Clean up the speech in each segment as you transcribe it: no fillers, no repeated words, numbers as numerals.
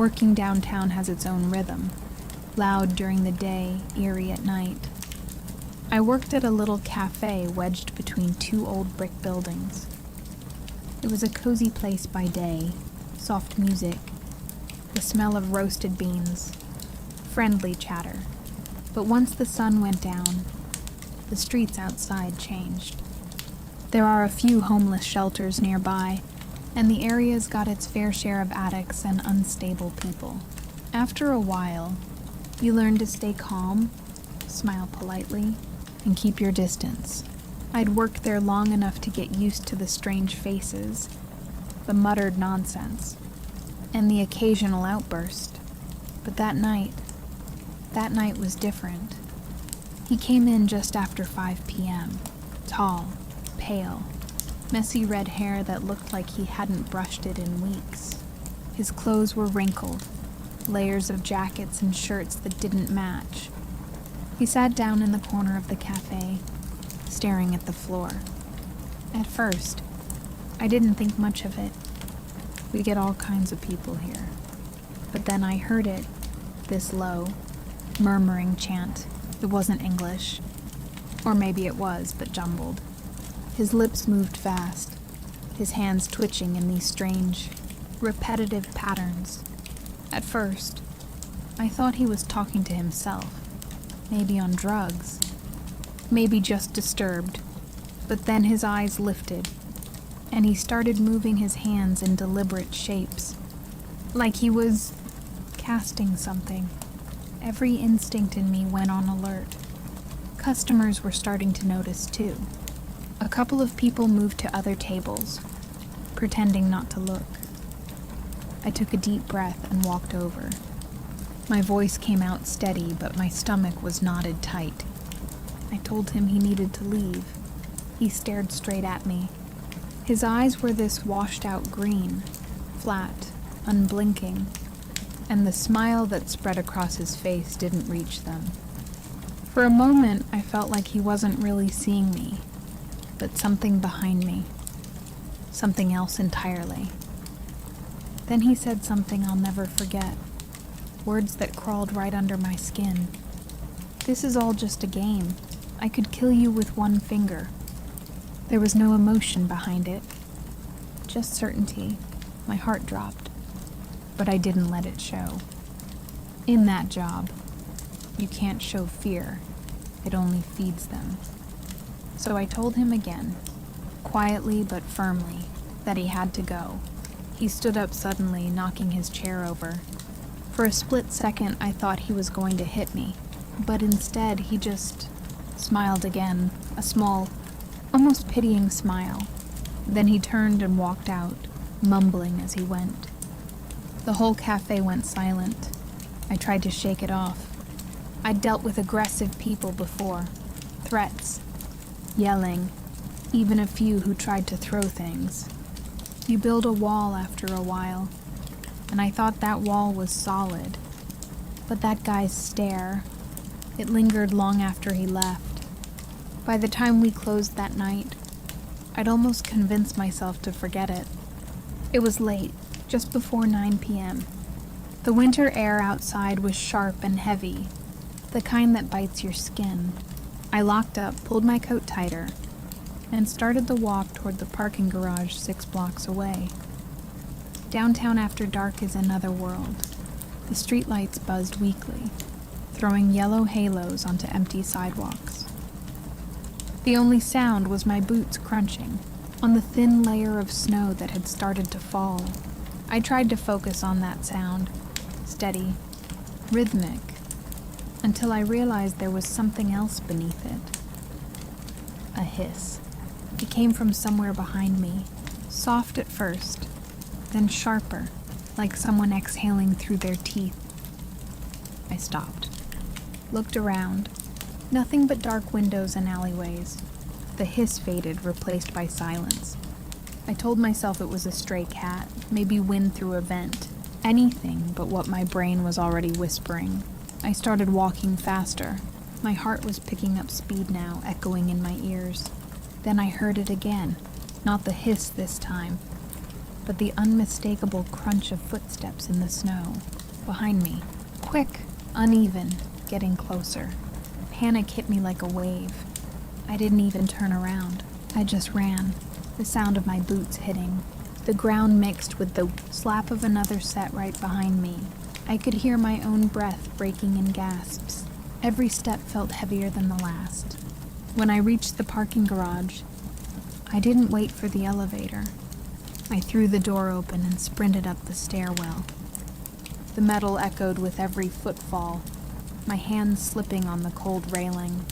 Working downtown has its own rhythm, loud during the day, eerie at night. I worked at a little cafe wedged between two old brick buildings. It was a cozy place by day, soft music, the smell of roasted beans, friendly chatter. But once the sun went down, the streets outside changed. There are a few homeless shelters nearby, and the area's got its fair share of addicts and unstable people. After a while, you learn to stay calm, smile politely, and keep your distance. I'd worked there long enough to get used to the strange faces, the muttered nonsense, and the occasional outburst. But that night was different. He came in just after 5 p.m., tall, pale, messy red hair that looked like he hadn't brushed it in weeks. His clothes were wrinkled, layers of jackets and shirts that didn't match. He sat down in the corner of the cafe, staring at the floor. At first, I didn't think much of it. We get all kinds of people here. But then I heard it, this low, murmuring chant. It wasn't English. Or maybe it was, but jumbled. His lips moved fast, his hands twitching in these strange, repetitive patterns. At first, I thought he was talking to himself, maybe on drugs, maybe just disturbed. But then his eyes lifted, and he started moving his hands in deliberate shapes, like he was casting something. Every instinct in me went on alert. Customers were starting to notice too. A couple of people moved to other tables, pretending not to look. I took a deep breath and walked over. My voice came out steady, but my stomach was knotted tight. I told him he needed to leave. He stared straight at me. His eyes were this washed-out green, flat, unblinking, and the smile that spread across his face didn't reach them. For a moment, I felt like he wasn't really seeing me, but something behind me, something else entirely. Then he said something I'll never forget, words that crawled right under my skin. "This is all just a game. I could kill you with one finger." There was no emotion behind it, just certainty. My heart dropped, but I didn't let it show. In that job, you can't show fear. It only feeds them. So I told him again, quietly but firmly, that he had to go. He stood up suddenly, knocking his chair over. For a split second, I thought he was going to hit me, but instead he just smiled again, a small, almost pitying smile. Then he turned and walked out, mumbling as he went. The whole cafe went silent. I tried to shake it off. I'd dealt with aggressive people before, threats, yelling, even a few who tried to throw things. You build a wall after a while, and I thought that wall was solid. But that guy's stare, it lingered long after he left. By the time we closed that night, I'd almost convinced myself to forget it. It was late, just before 9 p.m. The winter air outside was sharp and heavy, the kind that bites your skin. I locked up, pulled my coat tighter, and started the walk toward the parking garage 6 blocks away. Downtown after dark is another world. The streetlights buzzed weakly, throwing yellow halos onto empty sidewalks. The only sound was my boots crunching on the thin layer of snow that had started to fall. I tried to focus on that sound, steady, rhythmic, until I realized there was something else beneath it. A hiss. It came from somewhere behind me, soft at first, then sharper, like someone exhaling through their teeth. I stopped, looked around. Nothing but dark windows and alleyways. The hiss faded, replaced by silence. I told myself it was a stray cat, maybe wind through a vent. Anything but what my brain was already whispering. I started walking faster. My heart was picking up speed now, echoing in my ears. Then I heard it again. Not the hiss this time, but the unmistakable crunch of footsteps in the snow behind me. Quick, uneven, getting closer. Panic hit me like a wave. I didn't even turn around. I just ran, the sound of my boots hitting. The ground mixed with the slap of another set right behind me. I could hear my own breath breaking in gasps. Every step felt heavier than the last. When I reached the parking garage, I didn't wait for the elevator. I threw the door open and sprinted up the stairwell. The metal echoed with every footfall, my hands slipping on the cold railing.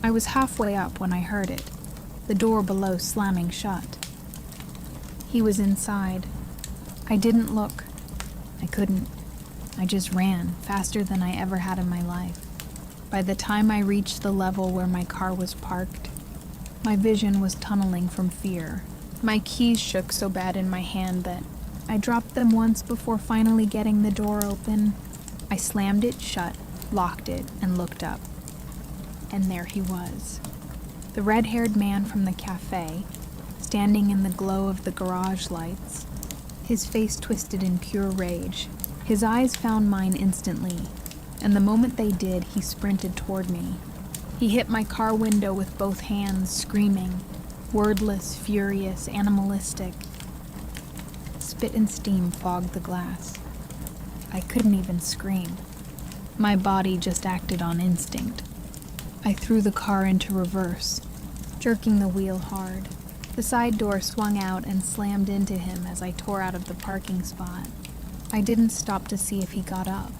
I was halfway up when I heard it, the door below slamming shut. He was inside. I didn't look. I couldn't. I just ran, faster than I ever had in my life. By the time I reached the level where my car was parked, my vision was tunneling from fear. My keys shook so bad in my hand that I dropped them once before finally getting the door open. I slammed it shut, locked it, and looked up. And there he was. The red-haired man from the cafe, standing in the glow of the garage lights, his face twisted in pure rage. His eyes found mine instantly, and the moment they did, he sprinted toward me. He hit my car window with both hands, screaming, wordless, furious, animalistic. Spit and steam fogged the glass. I couldn't even scream. My body just acted on instinct. I threw the car into reverse, jerking the wheel hard. The side door swung out and slammed into him as I tore out of the parking spot. I didn't stop to see if he got up.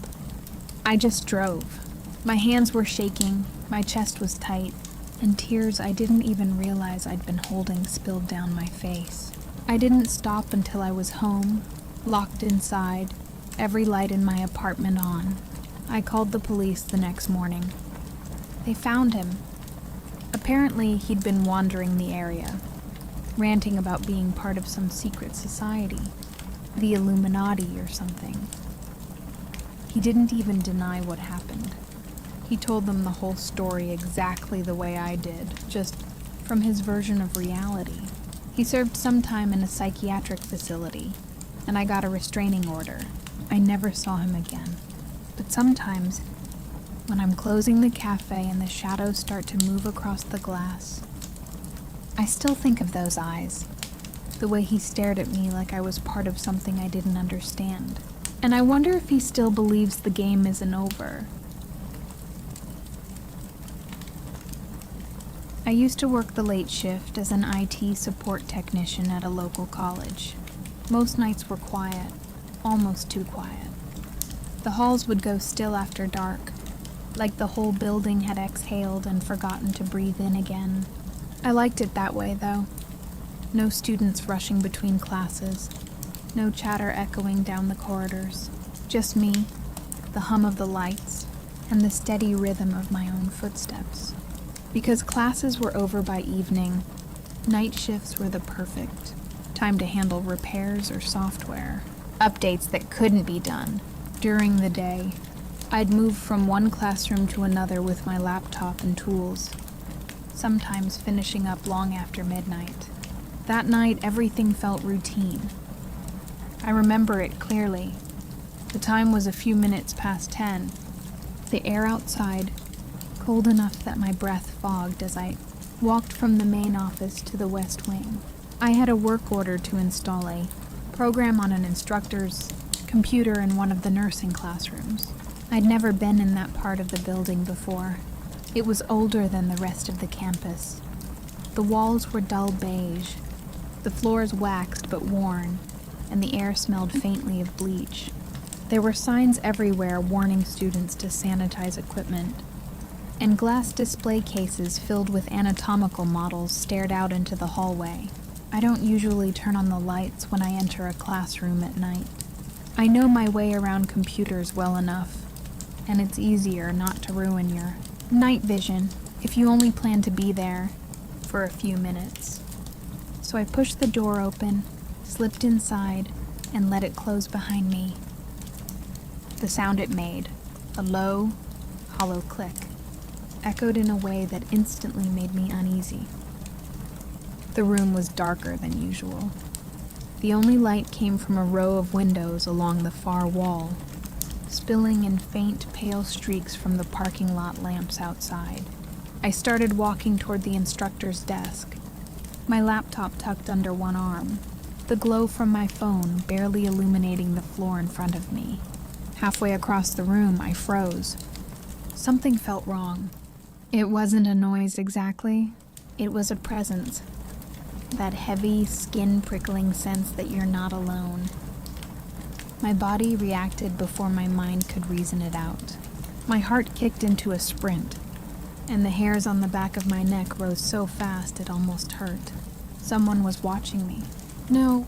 I just drove. My hands were shaking, my chest was tight, and tears I didn't even realize I'd been holding spilled down my face. I didn't stop until I was home, locked inside, every light in my apartment on. I called the police the next morning. They found him. Apparently, he'd been wandering the area, ranting about being part of some secret society, the Illuminati or something. He didn't even deny what happened. He told them the whole story exactly the way I did, just from his version of reality. He served some time in a psychiatric facility, and I got a restraining order. I never saw him again. But sometimes, when I'm closing the cafe and the shadows start to move across the glass, I still think of those eyes, the way he stared at me like I was part of something I didn't understand. And I wonder if he still believes the game isn't over. I used to work the late shift as an IT support technician at a local college. Most nights were quiet, almost too quiet. The halls would go still after dark, like the whole building had exhaled and forgotten to breathe in again. I liked it that way, though. No students rushing between classes, no chatter echoing down the corridors. Just me, the hum of the lights, and the steady rhythm of my own footsteps. Because classes were over by evening, night shifts were the perfect time to handle repairs or software, updates that couldn't be done during the day. I'd move from one classroom to another with my laptop and tools, sometimes finishing up long after midnight. That night, everything felt routine. I remember it clearly. The time was a few minutes past 10. The air outside, cold enough that my breath fogged as I walked from the main office to the west wing. I had a work order to install a program on an instructor's computer in one of the nursing classrooms. I'd never been in that part of the building before. It was older than the rest of the campus. The walls were dull beige, the floors waxed but worn, and the air smelled faintly of bleach. There were signs everywhere warning students to sanitize equipment, and glass display cases filled with anatomical models stared out into the hallway. I don't usually turn on the lights when I enter a classroom at night. I know my way around computers well enough, and it's easier not to ruin your night vision if you only plan to be there for a few minutes. So I pushed the door open, slipped inside, and let it close behind me. The sound it made, a low, hollow click, echoed in a way that instantly made me uneasy. The room was darker than usual. The only light came from a row of windows along the far wall, spilling in faint, pale streaks from the parking lot lamps outside. I started walking toward the instructor's desk, my laptop tucked under one arm, the glow from my phone barely illuminating the floor in front of me. Halfway across the room, I froze. Something felt wrong. It wasn't a noise exactly. It was a presence. That heavy, skin-prickling sense that you're not alone. My body reacted before my mind could reason it out. My heart kicked into a sprint, and the hairs on the back of my neck rose so fast it almost hurt. Someone was watching me. No,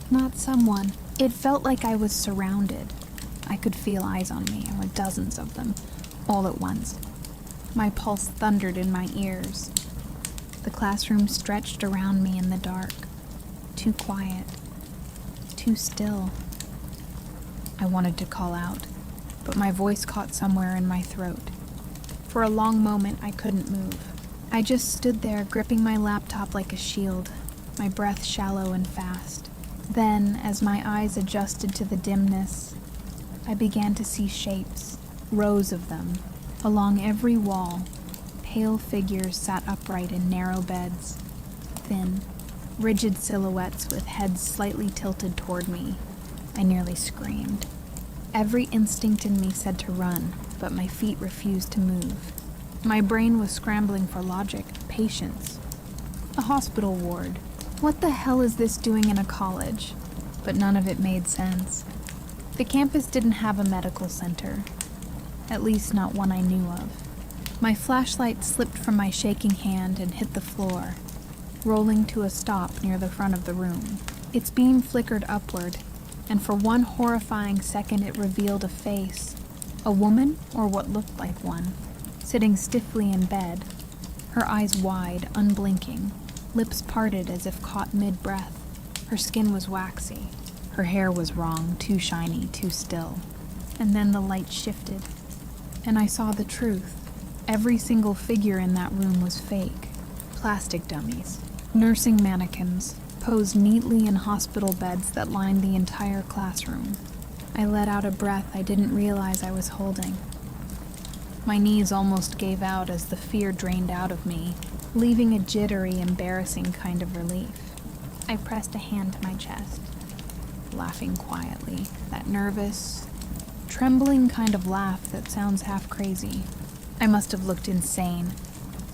not someone. It felt like I was surrounded. I could feel eyes on me, or dozens of them, all at once. My pulse thundered in my ears. The classroom stretched around me in the dark. Too quiet. Too still. I wanted to call out, but my voice caught somewhere in my throat. For a long moment, I couldn't move. I just stood there, gripping my laptop like a shield, my breath shallow and fast. Then, as my eyes adjusted to the dimness, I began to see shapes, rows of them, along every wall. Pale figures sat upright in narrow beds, thin, rigid silhouettes with heads slightly tilted toward me. I nearly screamed. Every instinct in me said to run, but my feet refused to move. My brain was scrambling for logic, patience. A hospital ward. What the hell is this doing in a college? But none of it made sense. The campus didn't have a medical center, at least not one I knew of. My flashlight slipped from my shaking hand and hit the floor, rolling to a stop near the front of the room. Its beam flickered upward, and for one horrifying second it revealed a face. A woman, or what looked like one, sitting stiffly in bed, her eyes wide, unblinking, lips parted as if caught mid-breath. Her skin was waxy. Her hair was wrong, too shiny, too still. And then the light shifted, and I saw the truth. Every single figure in that room was fake. Plastic dummies, nursing mannequins, posed neatly in hospital beds that lined the entire classroom. I let out a breath I didn't realize I was holding. My knees almost gave out as the fear drained out of me, leaving a jittery, embarrassing kind of relief. I pressed a hand to my chest, laughing quietly, that nervous, trembling kind of laugh that sounds half crazy. I must have looked insane,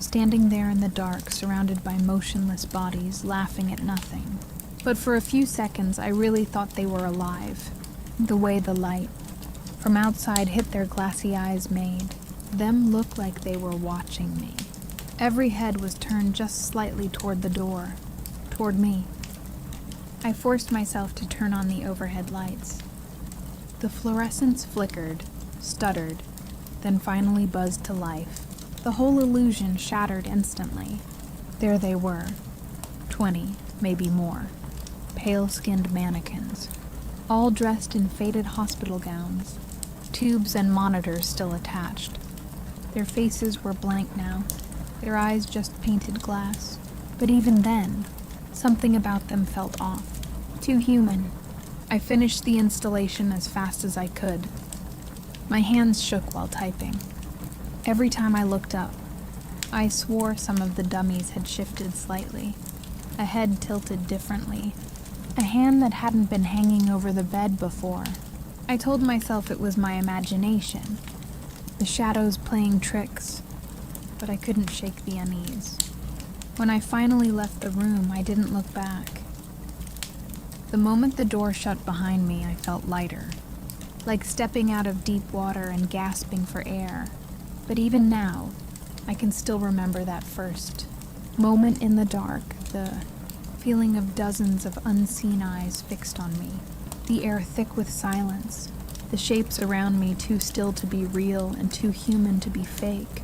standing there in the dark, surrounded by motionless bodies, laughing at nothing. But for a few seconds, I really thought they were alive. The way the light from outside hit their glassy eyes made them look like they were watching me. Every head was turned just slightly toward the door, toward me. I forced myself to turn on the overhead lights. The fluorescence flickered, stuttered, then finally buzzed to life. The whole illusion shattered instantly. There they were, 20, maybe more, pale-skinned mannequins, all dressed in faded hospital gowns, tubes and monitors still attached. Their faces were blank now, their eyes just painted glass. But even then, something about them felt off, too human. I finished the installation as fast as I could. My hands shook while typing. Every time I looked up, I swore some of the dummies had shifted slightly, a head tilted differently, a hand that hadn't been hanging over the bed before. I told myself it was my imagination, the shadows playing tricks, but I couldn't shake the unease. When I finally left the room, I didn't look back. The moment the door shut behind me, I felt lighter, like stepping out of deep water and gasping for air. But even now, I can still remember that first moment in the dark, the feeling of dozens of unseen eyes fixed on me, the air thick with silence, the shapes around me too still to be real and too human to be fake.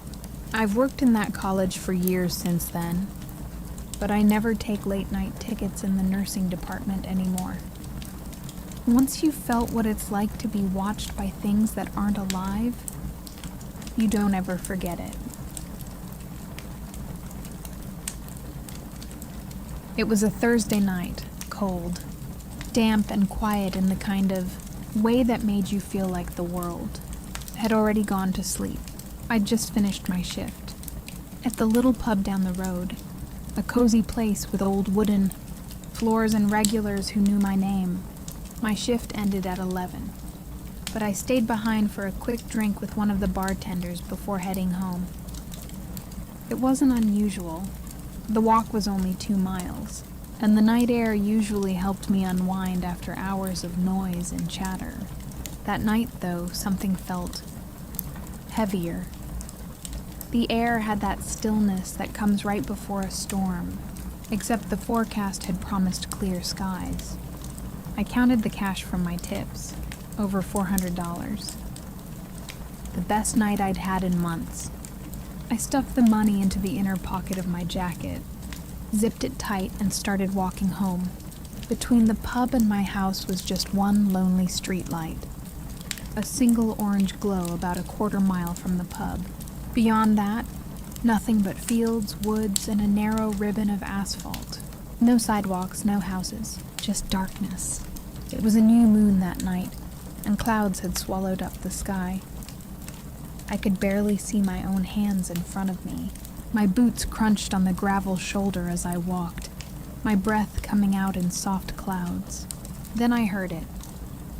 I've worked in that college for years since then, but I never take late-night tickets in the nursing department anymore. Once you've felt what it's like to be watched by things that aren't alive, you don't ever forget it. It was a Thursday night, cold. damp and quiet in the kind of way that made you feel like the world had already gone to sleep. I'd just finished my shift. At the little pub down the road, a cozy place with old wooden floors and regulars who knew my name. My shift ended at 11, but I stayed behind for a quick drink with one of the bartenders before heading home. It wasn't unusual. The walk was only 2 miles, and the night air usually helped me unwind after hours of noise and chatter. That night, though, something felt heavier. The air had that stillness that comes right before a storm, except the forecast had promised clear skies. I counted the cash from my tips, over $400. The best night I'd had in months. I stuffed the money into the inner pocket of my jacket, zipped it tight, and started walking home. Between the pub and my house was just one lonely street light, a single orange glow about a quarter mile from the pub. Beyond that, nothing but fields, woods, and a narrow ribbon of asphalt. No sidewalks, no houses, just darkness. It was a new moon that night, and clouds had swallowed up the sky. I could barely see my own hands in front of me. My boots crunched on the gravel shoulder as I walked, my breath coming out in soft clouds. Then I heard it,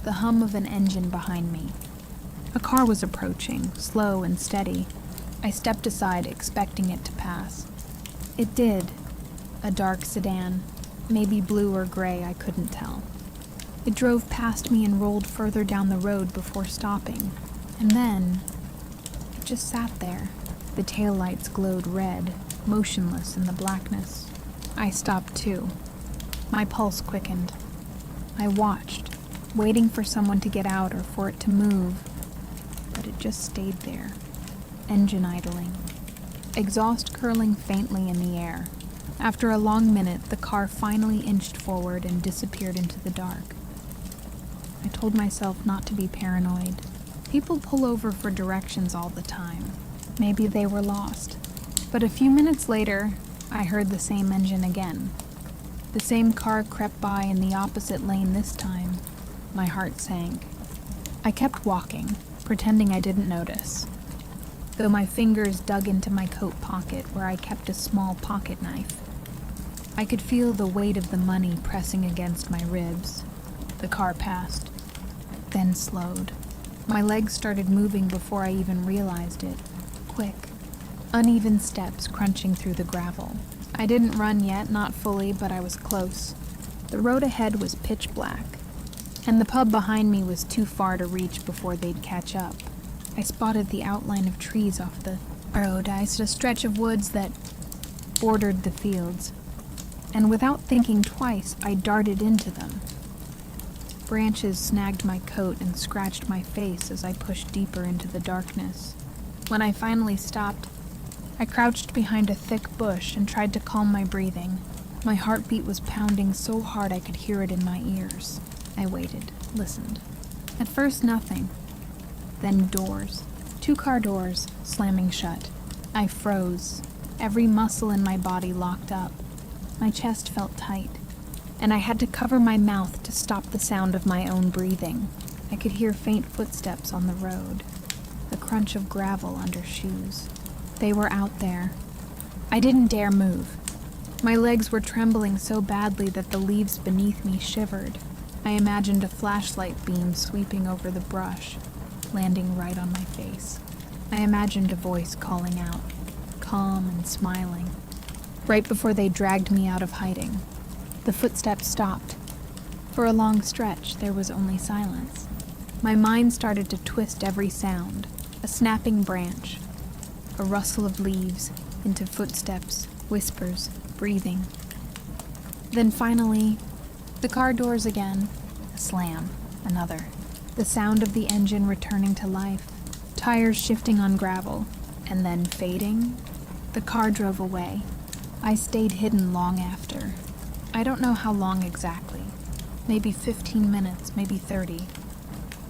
the hum of an engine behind me. A car was approaching, slow and steady. I stepped aside, expecting it to pass. It did. A dark sedan, maybe blue or gray, I couldn't tell. It drove past me and rolled further down the road before stopping. And then, it just sat there. The taillights glowed red, motionless in the blackness. I stopped too. My pulse quickened. I watched, waiting for someone to get out or for it to move, but it just stayed there. Engine idling, exhaust curling faintly in the air. After a long minute, the car finally inched forward and disappeared into the dark. I told myself not to be paranoid. People pull over for directions all the time. Maybe they were lost. But a few minutes later, I heard the same engine again. The same car crept by in the opposite lane this time. My heart sank. I kept walking, pretending I didn't notice, though my fingers dug into my coat pocket where I kept a small pocket knife. I could feel the weight of the money pressing against my ribs. The car passed, then slowed. My legs started moving before I even realized it. Quick, uneven steps crunching through the gravel. I didn't run yet, not fully, but I was close. The road ahead was pitch black, and the pub behind me was too far to reach before they'd catch up. I spotted the outline of trees off the road, a stretch of woods that bordered the fields, and without thinking twice, I darted into them. Branches snagged my coat and scratched my face as I pushed deeper into the darkness. When I finally stopped, I crouched behind a thick bush and tried to calm my breathing. My heartbeat was pounding so hard I could hear it in my ears. I waited, listened. At first, nothing. Then doors. 2 car doors, slamming shut. I froze, every muscle in my body locked up. My chest felt tight, and I had to cover my mouth to stop the sound of my own breathing. I could hear faint footsteps on the road, the crunch of gravel under shoes. They were out there. I didn't dare move. My legs were trembling so badly that the leaves beneath me shivered. I imagined a flashlight beam sweeping over the brush, landing right on my face. I imagined a voice calling out, calm and smiling. Right before they dragged me out of hiding, the footsteps stopped. For a long stretch, there was only silence. My mind started to twist every sound, a snapping branch, a rustle of leaves, into footsteps, whispers, breathing. Then finally, the car doors again, a slam, another. The sound of the engine returning to life, tires shifting on gravel, and then fading. The car drove away. I stayed hidden long after. I don't know how long exactly. Maybe 15 minutes, maybe 30.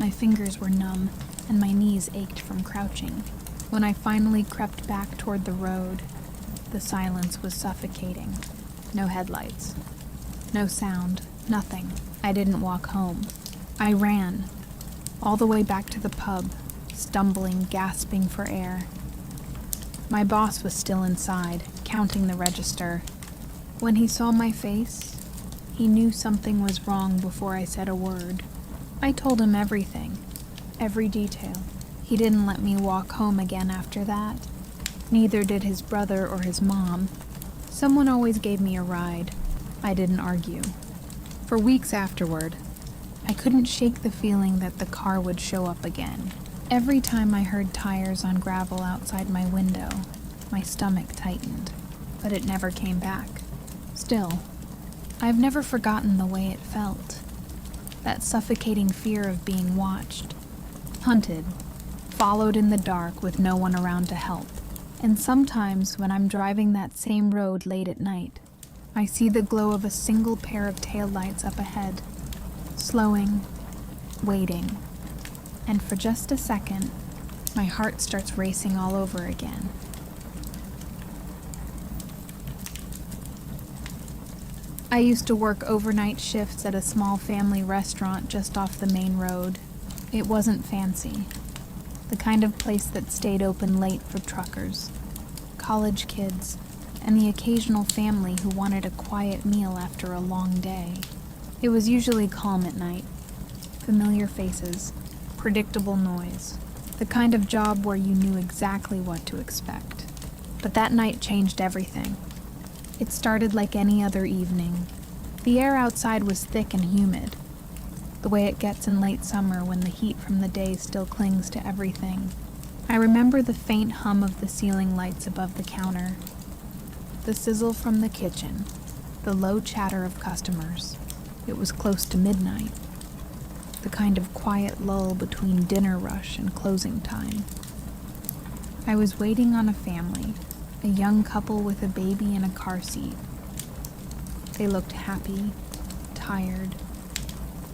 My fingers were numb, and my knees ached from crouching. When I finally crept back toward the road, the silence was suffocating. No headlights. No sound. Nothing. I didn't walk home. I ran, all the way back to the pub, stumbling, gasping for air. My boss was still inside, counting the register. When he saw my face, he knew something was wrong before I said a word. I told him everything, every detail. He didn't let me walk home again after that. Neither did his brother or his mom. Someone always gave me a ride. I didn't argue. For weeks afterward, I couldn't shake the feeling that the car would show up again. Every time I heard tires on gravel outside my window, my stomach tightened, but it never came back. Still, I've never forgotten the way it felt. That suffocating fear of being watched, hunted, followed in the dark with no one around to help. And sometimes when I'm driving that same road late at night, I see the glow of a single pair of taillights up ahead, slowing, waiting, and for just a second, my heart starts racing all over again. I used to work overnight shifts at a small family restaurant just off the main road. It wasn't fancy. The kind of place that stayed open late for truckers, college kids, and the occasional family who wanted a quiet meal after a long day. It was usually calm at night. Familiar faces, predictable noise. The kind of job where you knew exactly what to expect. But that night changed everything. It started like any other evening. The air outside was thick and humid, the way it gets in late summer when the heat from the day still clings to everything. I remember the faint hum of the ceiling lights above the counter, the sizzle from the kitchen, the low chatter of customers. It was close to midnight, the kind of quiet lull between dinner rush and closing time. I was waiting on a family, a young couple with a baby in a car seat. They looked happy, tired,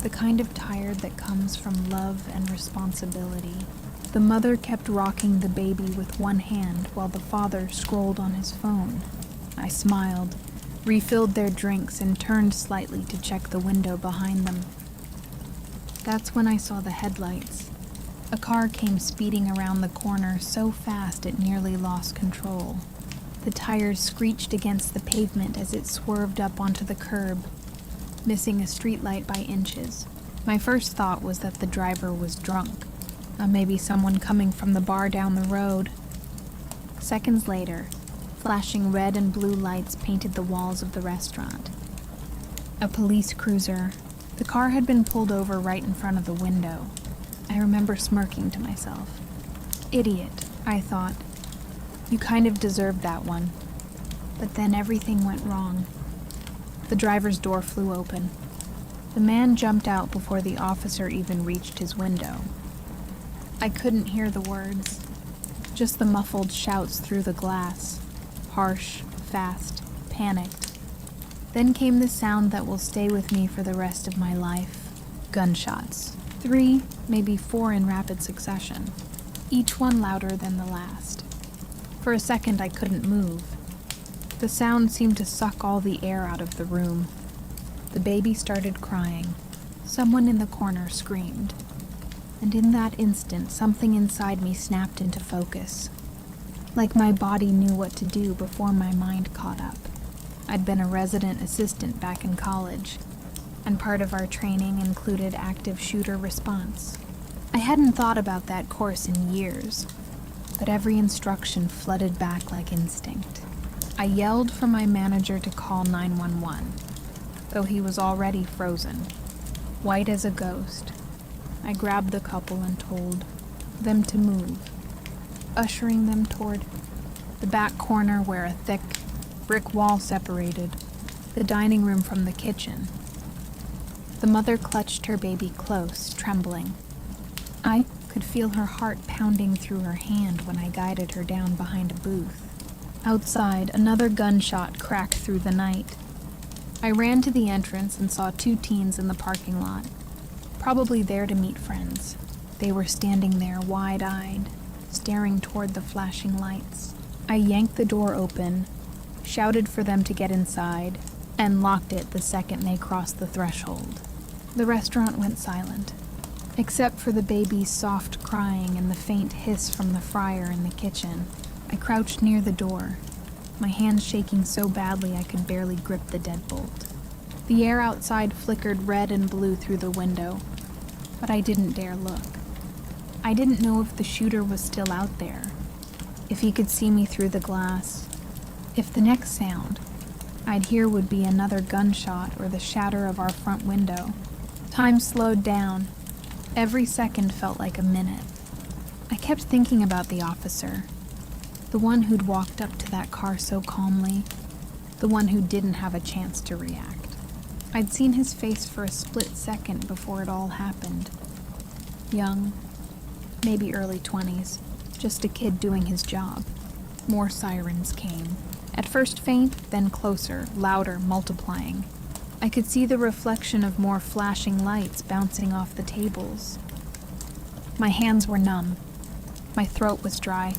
the kind of tired that comes from love and responsibility. The mother kept rocking the baby with one hand while the father scrolled on his phone. I smiled, refilled their drinks, and turned slightly to check the window behind them. That's when I saw the headlights. A car came speeding around the corner so fast it nearly lost control. The tires screeched against the pavement as it swerved up onto the curb, missing a streetlight by inches. My first thought was that the driver was drunk, maybe someone coming from the bar down the road. Seconds later, flashing red and blue lights painted the walls of the restaurant. A police cruiser. The car had been pulled over right in front of the window. I remember smirking to myself. Idiot, I thought. You kind of deserved that one. But then everything went wrong. The driver's door flew open. The man jumped out before the officer even reached his window. I couldn't hear the words, just the muffled shouts through the glass. Harsh, fast, panicked. Then came the sound that will stay with me for the rest of my life. Gunshots. 3, maybe 4 in rapid succession, each one louder than the last. For a second I couldn't move. The sound seemed to suck all the air out of the room. The baby started crying. Someone in the corner screamed. And in that instant, something inside me snapped into focus. Like my body knew what to do before my mind caught up. I'd been a resident assistant back in college, and part of our training included active shooter response. I hadn't thought about that course in years, but every instruction flooded back like instinct. I yelled for my manager to call 911, though he was already frozen, white as a ghost. I grabbed the couple and told them to move, ushering them toward the back corner where a thick brick wall separated the dining room from the kitchen. The mother clutched her baby close, trembling. I could feel her heart pounding through her hand when I guided her down behind a booth. Outside, another gunshot cracked through the night. I ran to the entrance and saw 2 teens in the parking lot, probably there to meet friends. They were standing there wide-eyed, staring toward the flashing lights. I yanked the door open, shouted for them to get inside, and locked it the second they crossed the threshold. The restaurant went silent, except for the baby's soft crying and the faint hiss from the fryer in the kitchen. I crouched near the door, my hands shaking so badly I could barely grip the deadbolt. The air outside flickered red and blue through the window, but I didn't dare look. I didn't know if the shooter was still out there, if he could see me through the glass, if the next sound I'd hear would be another gunshot or the shatter of our front window. Time slowed down. Every second felt like a minute. I kept thinking about the officer, the one who'd walked up to that car so calmly, the one who didn't have a chance to react. I'd seen his face for a split second before it all happened. Young, maybe early 20s, just a kid doing his job. More sirens came. At first faint, then closer, louder, multiplying. I could see the reflection of more flashing lights bouncing off the tables. My hands were numb. My throat was dry.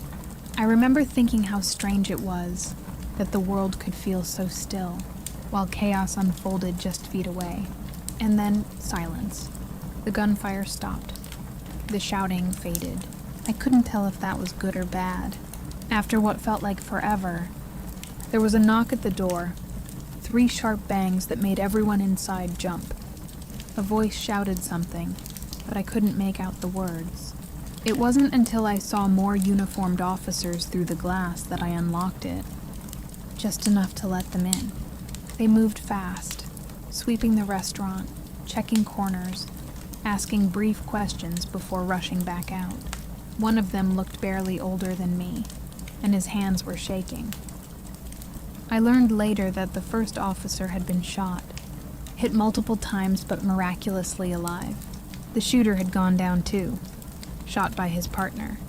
I remember thinking how strange it was that the world could feel so still, while chaos unfolded just feet away. And then silence. The gunfire stopped. The shouting faded. I couldn't tell if that was good or bad. After what felt like forever, there was a knock at the door, 3 sharp bangs that made everyone inside jump. A voice shouted something, but I couldn't make out the words. It wasn't until I saw more uniformed officers through the glass that I unlocked it, just enough to let them in. They moved fast, sweeping the restaurant, checking corners, asking brief questions before rushing back out. One of them looked barely older than me, and his hands were shaking. I learned later that the first officer had been shot, hit multiple times but miraculously alive. The shooter had gone down too, shot by his partner.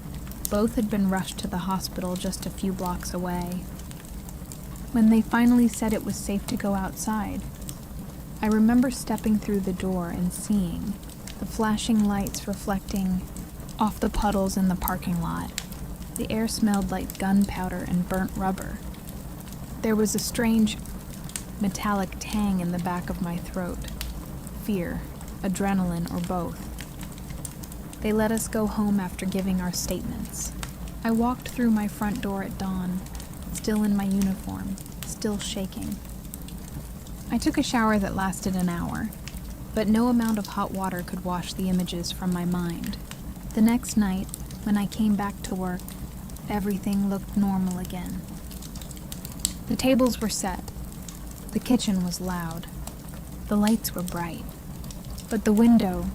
Both had been rushed to the hospital just a few blocks away. When they finally said it was safe to go outside, I remember stepping through the door and seeing the flashing lights reflecting off the puddles in the parking lot. The air smelled like gunpowder and burnt rubber. There was a strange, metallic tang in the back of my throat. Fear, adrenaline, or both. They let us go home after giving our statements. I walked through my front door at dawn, still in my uniform, still shaking. I took a shower that lasted an hour, but no amount of hot water could wash the images from my mind. The next night, when I came back to work, everything looked normal again. The tables were set. The kitchen was loud. The lights were bright. But the window,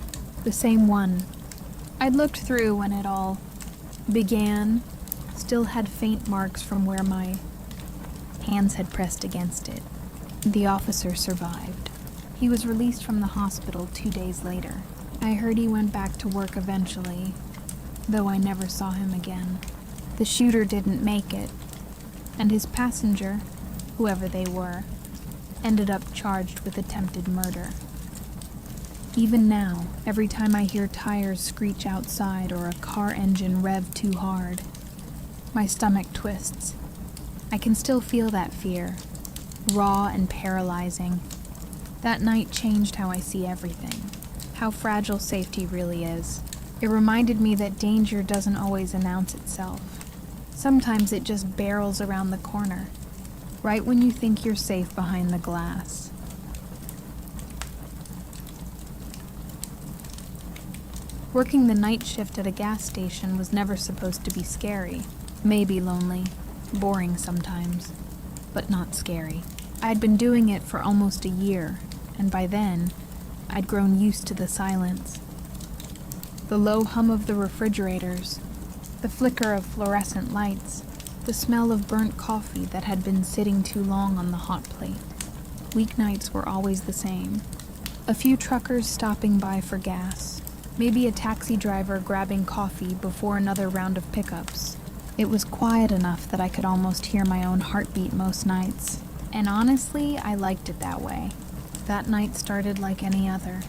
the same one I'd looked through when it all began, still had faint marks from where my hands had pressed against it. The officer survived. He was released from the hospital 2 days later. I heard he went back to work eventually, though I never saw him again. The shooter didn't make it, and his passenger, whoever they were, ended up charged with attempted murder. Even now, every time I hear tires screech outside or a car engine rev too hard, my stomach twists. I can still feel that fear, raw and paralyzing. That night changed how I see everything, how fragile safety really is. It reminded me that danger doesn't always announce itself. Sometimes it just barrels around the corner, right when you think you're safe behind the glass. Working the night shift at a gas station was never supposed to be scary. Maybe lonely, boring sometimes, but not scary. I'd been doing it for almost a year, and by then, I'd grown used to the silence. The low hum of the refrigerators, the flicker of fluorescent lights, the smell of burnt coffee that had been sitting too long on the hot plate. Weeknights were always the same. A few truckers stopping by for gas, maybe a taxi driver grabbing coffee before another round of pickups. It was quiet enough that I could almost hear my own heartbeat most nights. And honestly, I liked it that way. That night started like any other.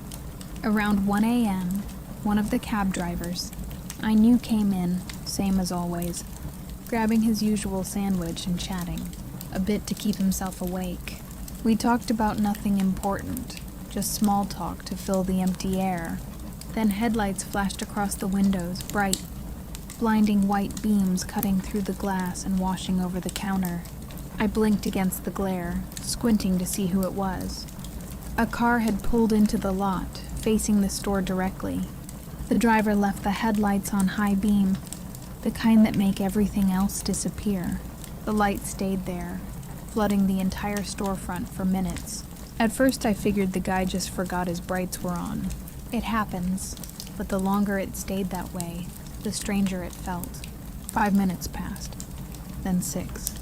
Around 1 a.m., one of the cab drivers I knew came in, same as always, grabbing his usual sandwich and chatting, a bit to keep himself awake. We talked about nothing important, just small talk to fill the empty air. Then headlights flashed across the windows, bright, blinding white beams cutting through the glass and washing over the counter. I blinked against the glare, squinting to see who it was. A car had pulled into the lot, facing the store directly. The driver left the headlights on high beam, the kind that make everything else disappear. The light stayed there, flooding the entire storefront for minutes. At first I figured the guy just forgot his brights were on. It happens, but the longer it stayed that way, the stranger it felt. 5 minutes passed, then 6.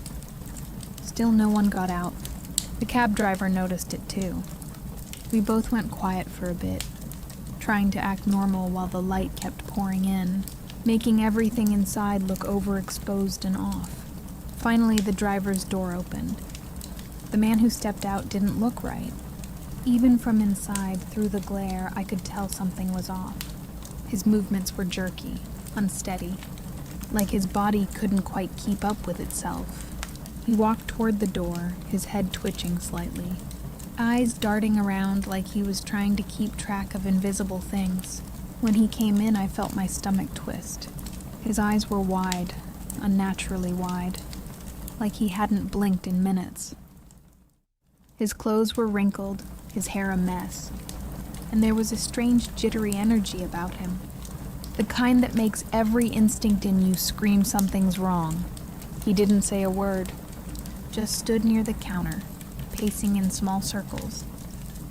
Still no one got out. The cab driver noticed it too. We both went quiet for a bit, trying to act normal while the light kept pouring in, making everything inside look overexposed and off. Finally, the driver's door opened. The man who stepped out didn't look right. Even from inside, through the glare, I could tell something was off. His movements were jerky, unsteady, like his body couldn't quite keep up with itself. He walked toward the door, his head twitching slightly, eyes darting around like he was trying to keep track of invisible things. When he came in, I felt my stomach twist. His eyes were wide, unnaturally wide, like he hadn't blinked in minutes. His clothes were wrinkled, his hair a mess, and there was a strange jittery energy about him, the kind that makes every instinct in you scream something's wrong. He didn't say a word, just stood near the counter, pacing in small circles,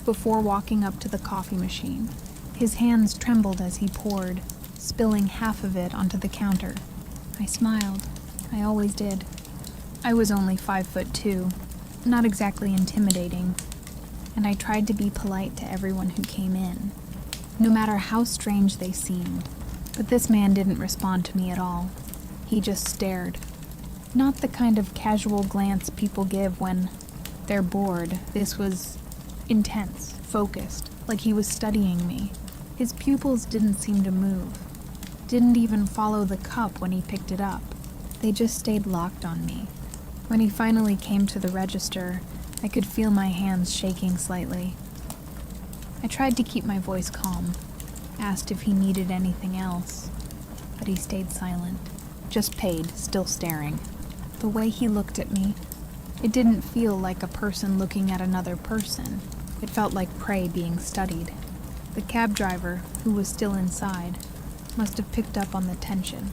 before walking up to the coffee machine. His hands trembled as he poured, spilling half of it onto the counter. I smiled. I always did. I was only 5'2", not exactly intimidating, and I tried to be polite to everyone who came in, no matter how strange they seemed. But this man didn't respond to me at all. He just stared. Not the kind of casual glance people give when they're bored. This was intense, focused, like he was studying me. His pupils didn't seem to move, didn't even follow the cup when he picked it up. They just stayed locked on me. When he finally came to the register, I could feel my hands shaking slightly. I tried to keep my voice calm, asked if he needed anything else, but he stayed silent, just paid, still staring. The way he looked at me, it didn't feel like a person looking at another person. It felt like prey being studied. The cab driver, who was still inside, must have picked up on the tension.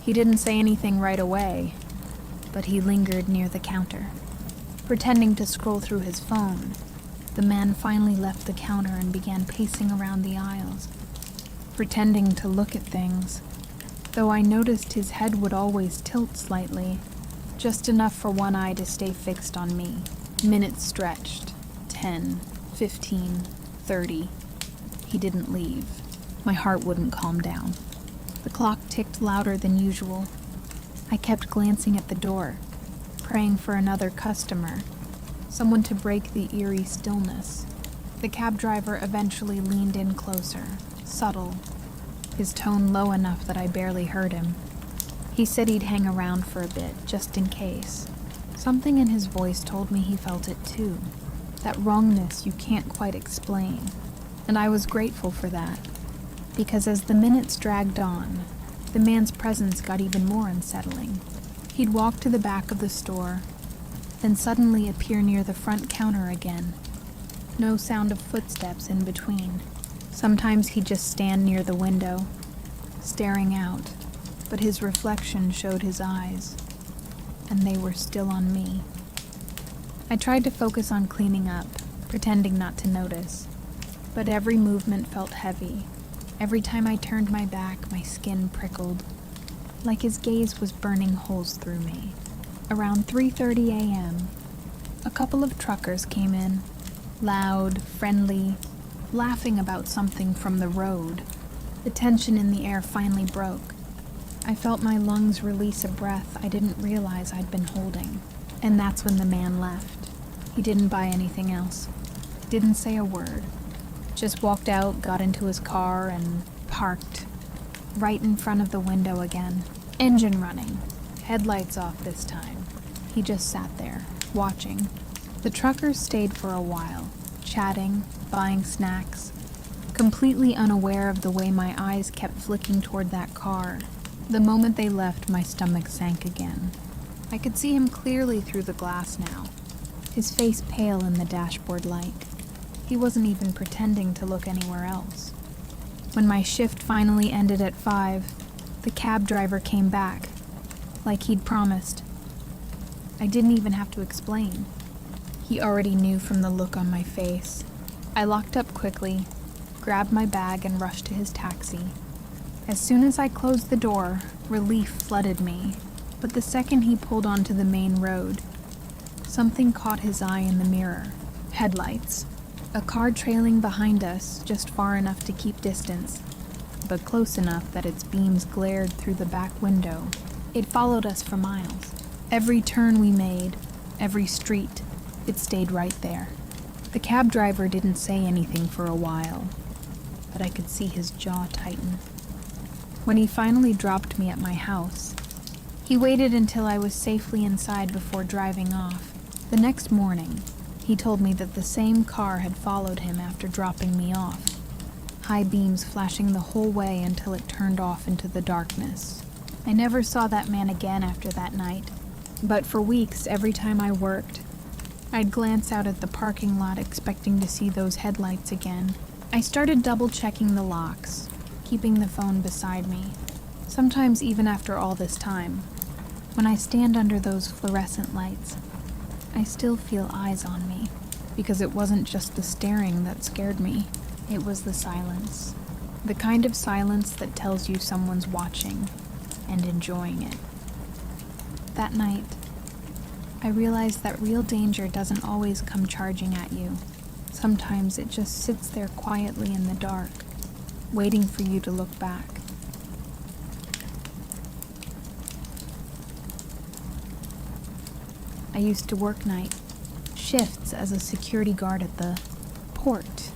He didn't say anything right away, but he lingered near the counter, pretending to scroll through his phone. The man finally left the counter and began pacing around the aisles, pretending to look at things, though I noticed his head would always tilt slightly, just enough for one eye to stay fixed on me. Minutes stretched. 10, 15, 30. He didn't leave. My heart wouldn't calm down. The clock ticked louder than usual. I kept glancing at the door, praying for another customer, someone to break the eerie stillness. The cab driver eventually leaned in closer, subtle, his tone low enough that I barely heard him. He said he'd hang around for a bit, just in case. Something in his voice told me he felt it too, that wrongness you can't quite explain. And I was grateful for that, because as the minutes dragged on, the man's presence got even more unsettling. He'd walk to the back of the store, then suddenly appear near the front counter again. No sound of footsteps in between. Sometimes he'd just stand near the window, staring out, but his reflection showed his eyes, and they were still on me. I tried to focus on cleaning up, pretending not to notice, but every movement felt heavy. Every time I turned my back, my skin prickled, like his gaze was burning holes through me. Around 3:30 a.m., a couple of truckers came in, loud, friendly, laughing about something from the road. The tension in the air finally broke. I felt my lungs release a breath I didn't realize I'd been holding. And that's when the man left. He didn't buy anything else. Didn't say a word. Just walked out, got into his car, and parked right in front of the window again. Engine running. Headlights off this time. He just sat there, watching. The truckers stayed for a while, chatting, buying snacks, completely unaware of the way my eyes kept flicking toward that car. The moment they left, my stomach sank again. I could see him clearly through the glass now, his face pale in the dashboard light. He wasn't even pretending to look anywhere else. When my shift finally ended at 5, the cab driver came back, like he'd promised. I didn't even have to explain. He already knew from the look on my face. I locked up quickly, grabbed my bag, and rushed to his taxi. As soon as I closed the door, relief flooded me. But the second he pulled onto the main road, something caught his eye in the mirror. Headlights. A car trailing behind us, just far enough to keep distance, but close enough that its beams glared through the back window. It followed us for miles. Every turn we made, every street, it stayed right there. The cab driver didn't say anything for a while, but I could see his jaw tighten. When he finally dropped me at my house, he waited until I was safely inside before driving off. The next morning, he told me that the same car had followed him after dropping me off, high beams flashing the whole way until it turned off into the darkness. I never saw that man again after that night, but for weeks, every time I worked, I'd glance out at the parking lot expecting to see those headlights again. I started double-checking the locks, keeping the phone beside me, sometimes even after all this time. When I stand under those fluorescent lights, I still feel eyes on me, because it wasn't just the staring that scared me, it was the silence. The kind of silence that tells you someone's watching and enjoying it. That night, I realized that real danger doesn't always come charging at you. Sometimes it just sits there quietly in the dark, waiting for you to look back. I used to work night shifts as a security guard at the port,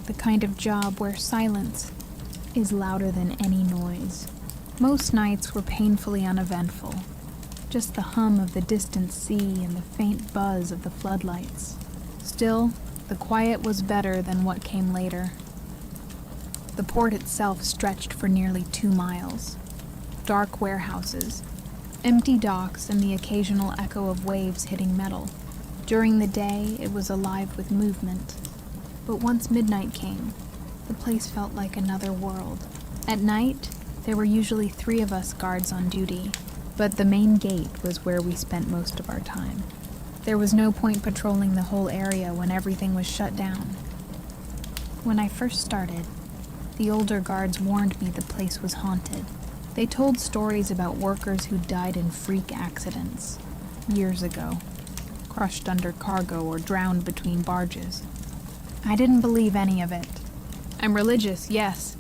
the kind of job where silence is louder than any noise. Most nights were painfully uneventful, just the hum of the distant sea and the faint buzz of the floodlights. Still, the quiet was better than what came later. The port itself stretched for nearly 2 miles. Dark warehouses, empty docks, and the occasional echo of waves hitting metal. During the day, it was alive with movement. But once midnight came, the place felt like another world. At night, there were usually 3 of us guards on duty, but the main gate was where we spent most of our time. There was no point patrolling the whole area when everything was shut down. When I first started, the older guards warned me the place was haunted. They told stories about workers who died in freak accidents years ago, crushed under cargo or drowned between barges. I didn't believe any of it. I'm religious, yes,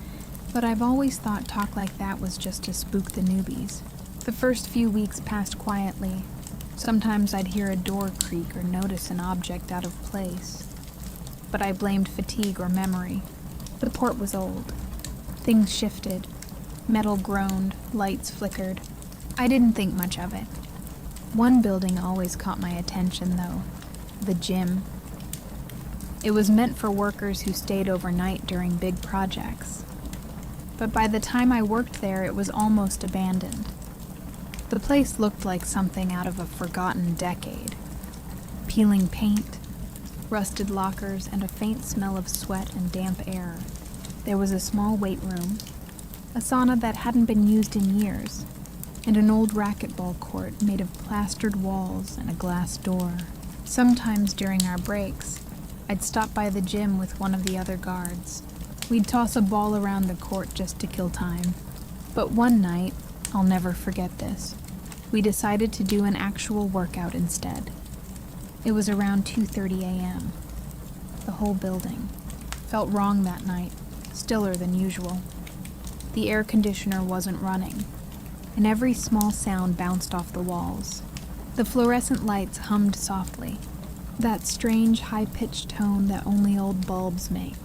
but I've always thought talk like that was just to spook the newbies. The first few weeks passed quietly. Sometimes I'd hear a door creak or notice an object out of place. But I blamed fatigue or memory. The port was old. Things shifted. Metal groaned, lights flickered. I didn't think much of it. One building always caught my attention, though. The gym. It was meant for workers who stayed overnight during big projects. But by the time I worked there, it was almost abandoned. The place looked like something out of a forgotten decade. Peeling paint, rusted lockers, and a faint smell of sweat and damp air. There was a small weight room, a sauna that hadn't been used in years, and an old racquetball court made of plastered walls and a glass door. Sometimes during our breaks, I'd stop by the gym with one of the other guards. We'd toss a ball around the court just to kill time. But one night, I'll never forget this, we decided to do an actual workout instead. It was around 2:30 a.m. The whole building felt wrong that night, stiller than usual. The air conditioner wasn't running, and every small sound bounced off the walls. The fluorescent lights hummed softly, that strange high-pitched tone that only old bulbs make.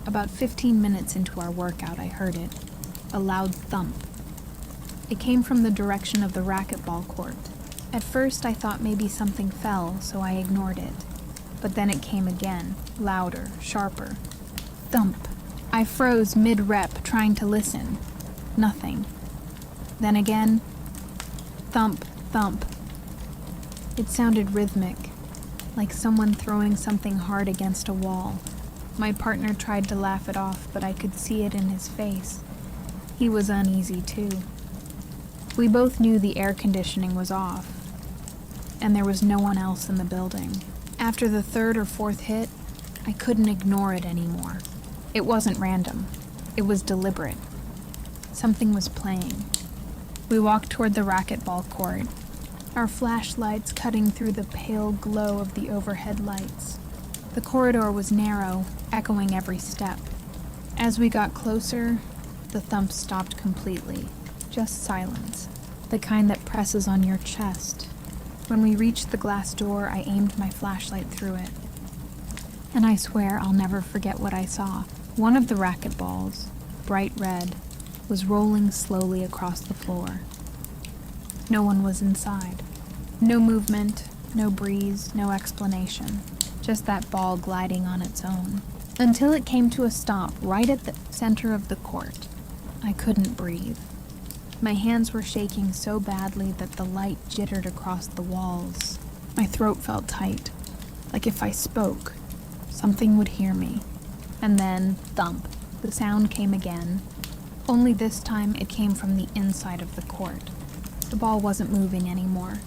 About 15 minutes into our workout, I heard it, a loud thump. It came from the direction of the racquetball court. At first, I thought maybe something fell, so I ignored it. But then it came again, louder, sharper. Thump. I froze mid-rep, trying to listen. Nothing. Then again, thump, thump. It sounded rhythmic, like someone throwing something hard against a wall. My partner tried to laugh it off, but I could see it in his face. He was uneasy too. We both knew the air conditioning was off, and there was no one else in the building. After the third or fourth hit, I couldn't ignore it anymore. It wasn't random. It was deliberate. Something was playing. We walked toward the racquetball court, our flashlights cutting through the pale glow of the overhead lights. The corridor was narrow, echoing every step. As we got closer, the thump stopped completely. Just silence, the kind that presses on your chest. When we reached the glass door, I aimed my flashlight through it. And I swear I'll never forget what I saw. One of the racquetballs, bright red, was rolling slowly across the floor. No one was inside. No movement, no breeze, no explanation. Just that ball gliding on its own. Until it came to a stop right at the center of the court. I couldn't breathe. My hands were shaking so badly that the light jittered across the walls. My throat felt tight, like if I spoke, something would hear me. And then, thump, the sound came again. Only this time it came from the inside of the court. The ball wasn't moving anymore,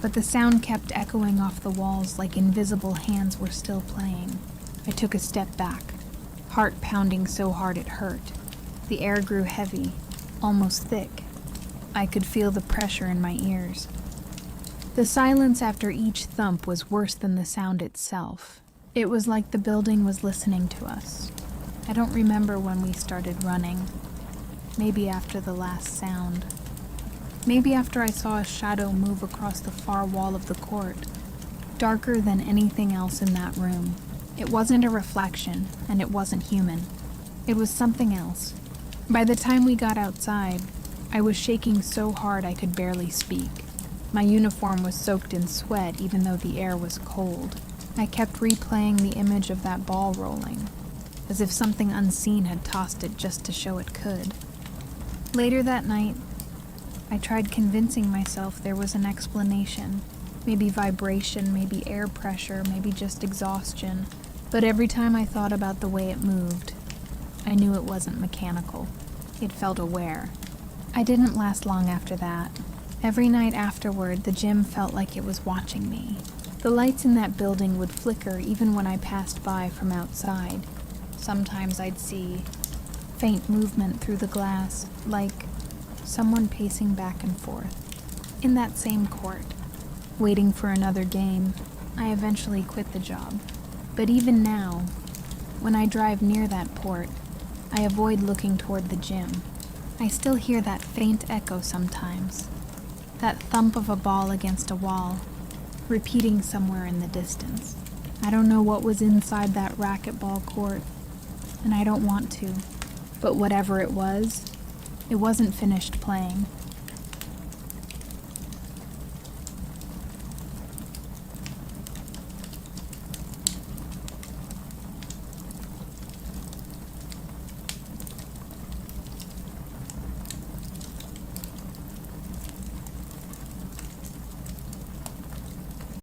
but the sound kept echoing off the walls like invisible hands were still playing. I took a step back, heart pounding so hard it hurt. The air grew heavy, almost thick. I could feel the pressure in my ears. The silence after each thump was worse than the sound itself. It was like the building was listening to us. I don't remember when we started running. Maybe after the last sound. Maybe after I saw a shadow move across the far wall of the court, darker than anything else in that room. It wasn't a reflection, and it wasn't human. It was something else. By the time we got outside, I was shaking so hard I could barely speak. My uniform was soaked in sweat even though the air was cold. I kept replaying the image of that ball rolling, as if something unseen had tossed it just to show it could. Later that night, I tried convincing myself there was an explanation. Maybe vibration, maybe air pressure, maybe just exhaustion. But every time I thought about the way it moved, I knew it wasn't mechanical. It felt aware. I didn't last long after that. Every night afterward, the gym felt like it was watching me. The lights in that building would flicker even when I passed by from outside. Sometimes I'd see faint movement through the glass, like someone pacing back and forth. In that same court, waiting for another game, I eventually quit the job. But even now, when I drive near that port, I avoid looking toward the gym. I still hear that faint echo sometimes, that thump of a ball against a wall, repeating somewhere in the distance. I don't know what was inside that racquetball court, and I don't want to. But whatever it wasn't finished playing.